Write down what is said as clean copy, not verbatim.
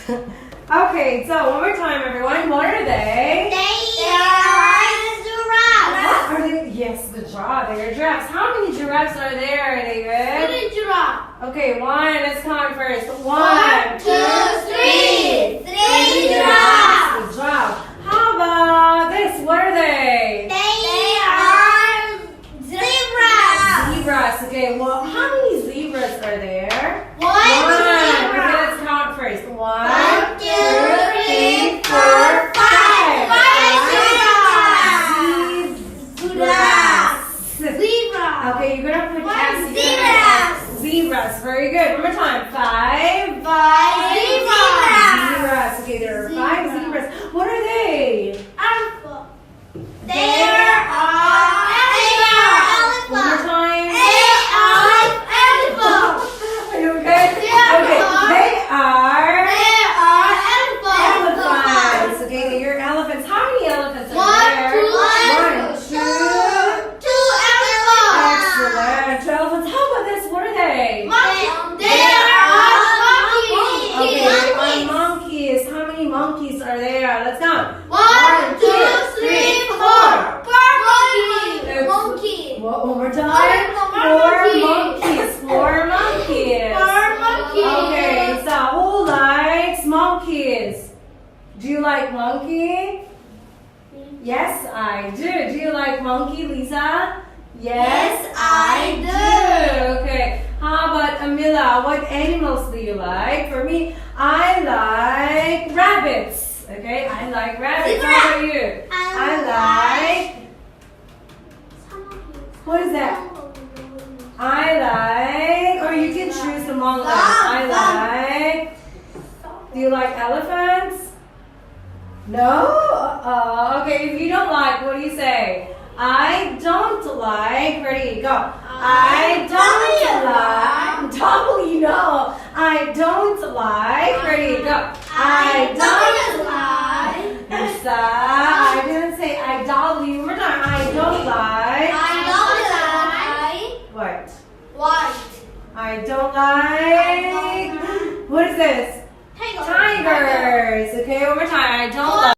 Okay, so one more time, everyone. What are they? They are giraffes. Are they? Yes, the giraffe. They are giraffes. How many giraffes are there, David? 3 giraffes. Okay, one. Let's count first. 1, 2, 3. 3 The giraffes. giraffe. How about this? What are they? They are zebras. Zebras. Okay, well, how many zebras are there? 1 Okay, zebra. let's count first. 1, 1, 2, 3, 4, 5. 5 Zebras. Zebras. Okay, you're gonna put S. Zebras. Zebras. Very good. One more time. 5 zebras. zebras. Okay, there are 5 zebras. What are they? They are elephants. One more time. They are elephants. Are you okay? Okay, they are elephants. Okay, you're elephants. How many elephants are there? 1, 2. Excellent. 2 elephants. How about this? What are they? Okay, monkeys. How many monkeys are there? Let's count. 1, 2, 3, 4. Monkey. One more time. 4 monkeys. 4 monkeys. Okay, so who likes monkeys? Do you like monkey? Yes, I do. Do you like monkey, Lisa? Yes, I do. Okay. How about Amila? What animals do you like? For me, I like rabbits. Okay, I like rabbits. How about you? I like. What is that? I like. Or you can choose among them. I like. Do you like elephants? No? Okay, if you don't like, what do you say? I don't like. Ready, go. I don't like. W, no. I don't like. Ready, go. I don't like. Lisa, I didn't say I W. One more time. I don't like. What? I don't like. What is this? Tigers. Okay, one more time. I don't like.